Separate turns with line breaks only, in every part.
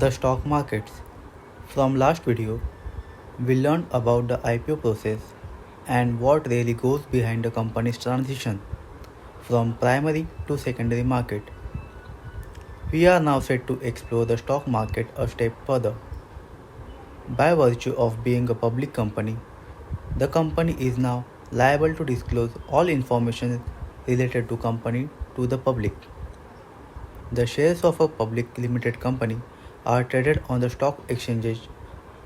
The stock markets. From last video, we learned about the IPO process and what really goes behind a company's transition from primary to secondary market. We are now set to explore the stock market a step further. By virtue of being a public company, the company is now liable to disclose all information related to company to the public. The shares of a public limited company are traded on the stock exchanges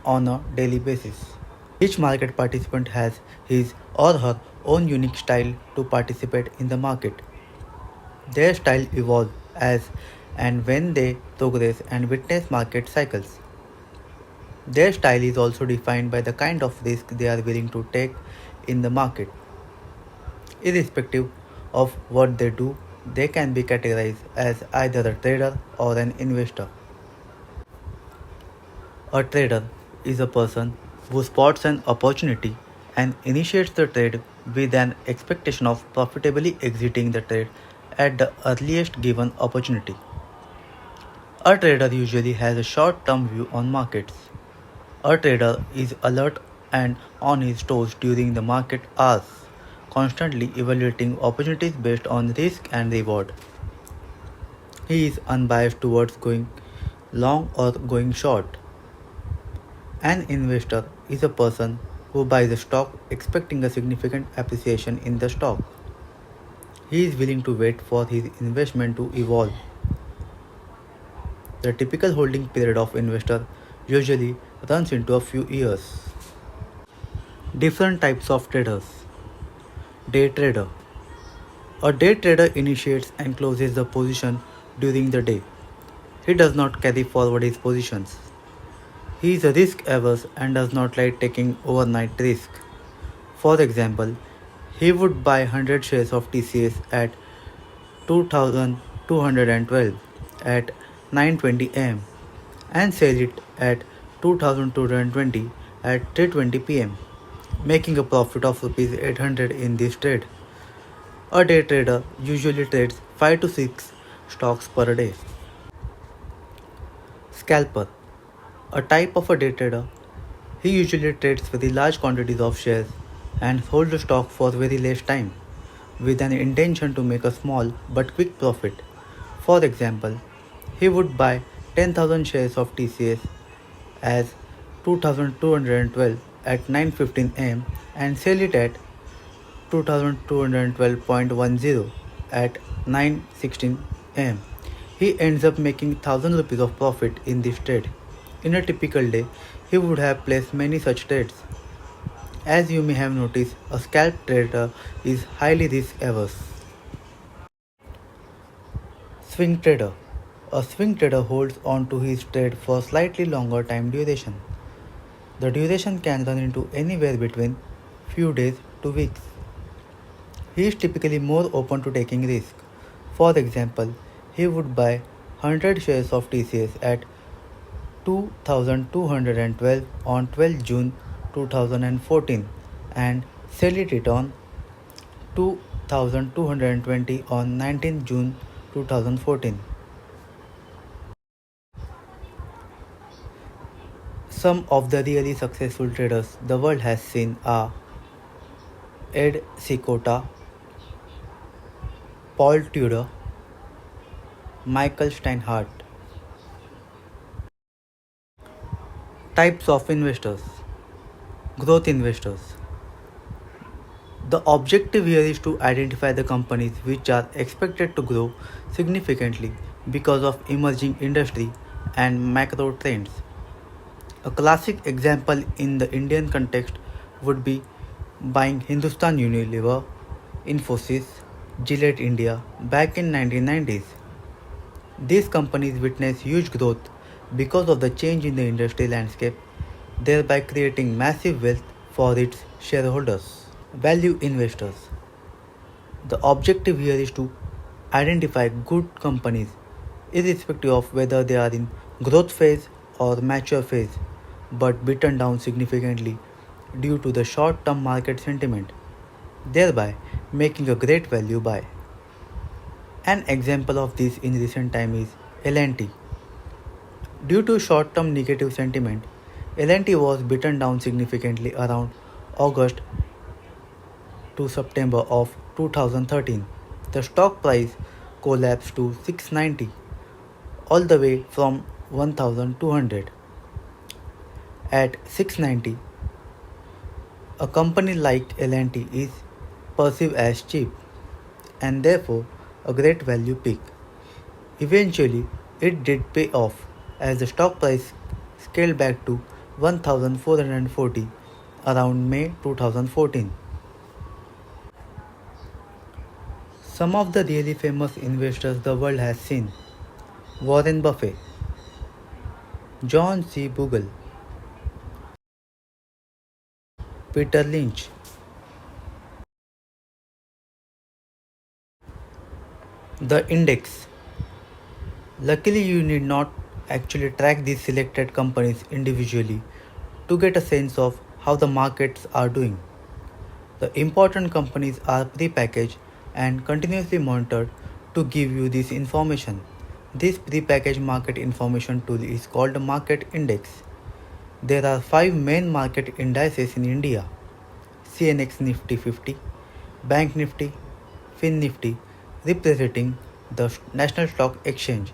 on a daily basis. Each market participant has his or her own unique style to participate in the market. Their style evolves as and when they progress and witness market cycles. Their style is also defined by the kind of risk they are willing to take in the market. Irrespective of what they do, they can be categorized as either a trader or an investor. A trader is a person who spots an opportunity and initiates the trade with an expectation of profitably exiting the trade at the earliest given opportunity. A trader usually has a short term view on markets. A trader is alert and on his toes during the market hours, constantly evaluating opportunities based on risk and reward. He is unbiased towards going long or going short. An investor is a person who buys a stock expecting a significant appreciation in the stock. He is willing to wait for his investment to evolve. The typical holding period of investor usually runs into a few years. Different types of traders. Day trader. A day trader initiates and closes the position during the day. He does not carry forward his positions. He is risk averse and does not like taking overnight risk. For example, he would buy 100 shares of TCS at 2212 at 9:20 am and sell it at 2220 at 3:20 pm, making a profit of rupees 800 in this trade. A day trader usually trades 5 to 6 stocks per day. Scalper. A type of a day trader. He usually trades very large quantities of shares and holds the stock for very less time with an intention to make a small but quick profit. For example, he would buy 10,000 shares of TCS as 2212 at 9:15 am and sell it at 2212.10 at 9:16 am. He ends up making 1000 rupees of profit in this trade. In a typical day, he would have placed many such trades. As you may have noticed, a scalp trader is highly risk averse. Swing trader. A swing trader holds on to his trade for slightly longer time duration. The duration can run into anywhere between few days to weeks. He is typically more open to taking risk. For example, he would buy 100 shares of TCS at 2212 on 12 June 2014 and sell it on 2220 on 19 June 2014. Some of the really successful traders the world has seen are Ed Sikota, Paul Tudor, Michael Steinhardt. Types of investors. Growth investors. The objective here is to identify the companies which are expected to grow significantly because of emerging industry and macro trends. A classic example in the Indian context would be buying Hindustan Unilever, Infosys, Gillette India back in 1990s. These companies witnessed huge growth because of the change in the industry landscape, thereby creating massive wealth for its shareholders. Value investors. The objective here is to identify good companies, irrespective of whether they are in growth phase or mature phase, but beaten down significantly due to the short-term market sentiment, thereby making a great value buy. An example of this in recent time is L&T. Due to short-term negative sentiment, L&T was beaten down significantly around August to September of 2013. The stock price collapsed to 690, all the way from 1200. At 690, a company like L&T is perceived as cheap and therefore a great value pick. Eventually, it did pay off as the stock price scaled back to 1440 around May 2014. Some of the really famous investors the world has seen: Warren Buffett, John C. Bogle, Peter Lynch. The index. Luckily, you need not actually track these selected companies individually to get a sense of how the markets are doing. The important companies are pre-packaged and continuously monitored to give you this information. This pre-packaged market information tool is called a market index. There are 5 main market indices in India: CNX Nifty 50, Bank Nifty, Fin Nifty representing the National Stock Exchange,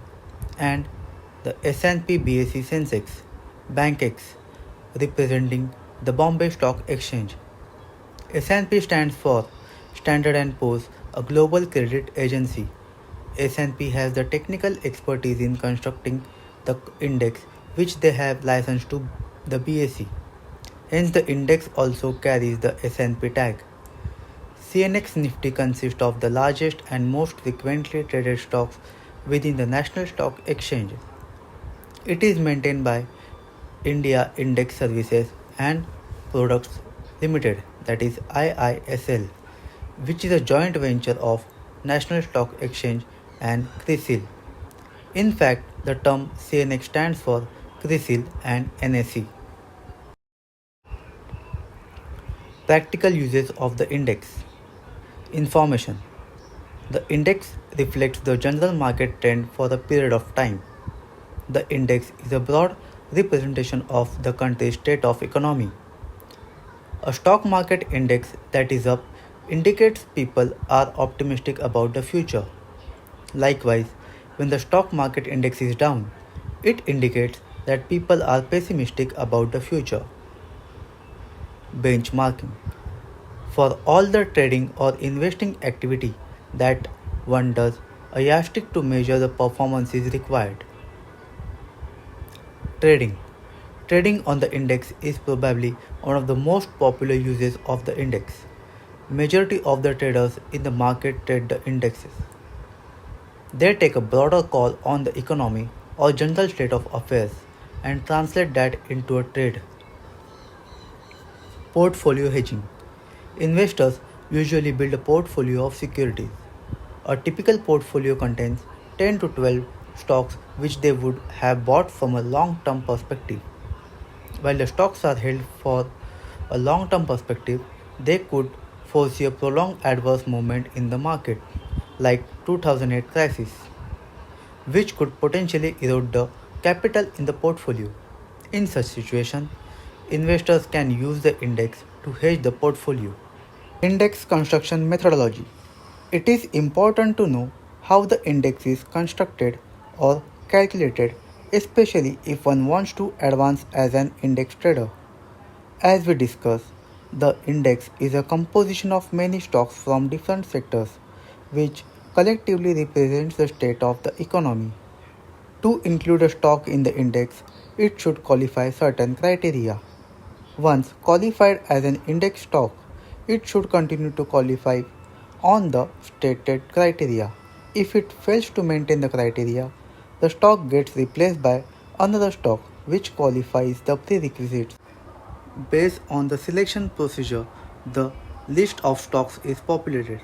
and the S&P BSE Sensex, Bank X representing the Bombay Stock Exchange. S&P stands for Standard & Poor's, a global credit agency. S&P has the technical expertise in constructing the index which they have licensed to the BSE. Hence the index also carries the S&P tag. CNX Nifty consists of the largest and most frequently traded stocks within the National Stock Exchange. It is maintained by India Index Services and Products Limited, that is IISL, which is a joint venture of National Stock Exchange and CRISIL. In fact, the term CNX stands for CRISIL and NSE. Practical uses of the index. Information. The index reflects the general market trend for a period of time. The index is a broad representation of the country's state of economy. A stock market index that is up indicates people are optimistic about the future. Likewise, when the stock market index is down, it indicates that people are pessimistic about the future. Benchmarking. For all the trading or investing activity that one does, a yardstick to measure the performance is required. Trading. Trading on the index is probably one of the most popular uses of the index. Majority of the traders in the market trade the indexes. They take a broader call on the economy or general state of affairs and translate that into a trade. Portfolio hedging. Investors usually build a portfolio of securities. A typical portfolio contains 10 to 12 stocks which they would have bought from a long-term perspective. While the stocks are held for a long-term perspective, they could foresee a prolonged adverse movement in the market, like 2008 crisis, which could potentially erode the capital in the portfolio. In such situation, investors can use the index to hedge the portfolio. Index construction methodology. It is important to know how the index is constructed or calculated, especially if one wants to advance as an index trader. As we discussed, the index is a composition of many stocks from different sectors, which collectively represents the state of the economy. To include a stock in the index, it should qualify certain criteria. Once qualified as an index stock, it should continue to qualify on the stated criteria. If it fails to maintain the criteria, the stock gets replaced by another stock which qualifies the prerequisites. Based on the selection procedure, the list of stocks is populated.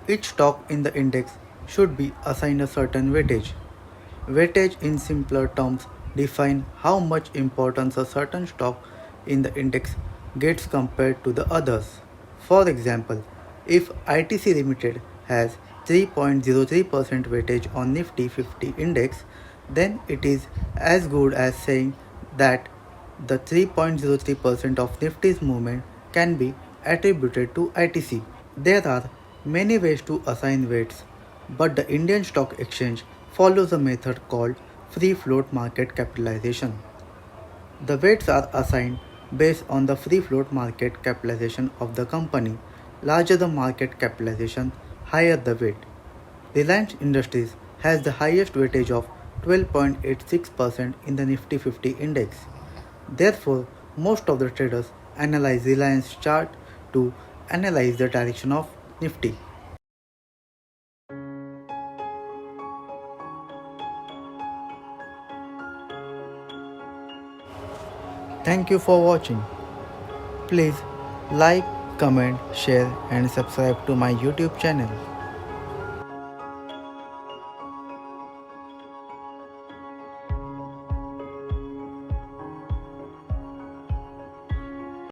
Each stock in the index should be assigned a certain weightage. Weightage in simpler terms define how much importance a certain stock in the index gets compared to the others. For example, if ITC Limited has 3.03% weightage on Nifty 50 index, then it is as good as saying that the 3.03% of Nifty's movement can be attributed to ITC. There are many ways to assign weights, but the Indian Stock Exchange follows a method called free float market capitalization. The weights are assigned based on the free float market capitalization of the company. Larger the market capitalization, higher the weight. Reliance Industries has the highest weightage of 12.86% in the Nifty 50 index. Therefore, most of the traders analyze Reliance chart to analyze the direction of Nifty. Thank you for watching. Please like, comment, share and subscribe to my YouTube channel.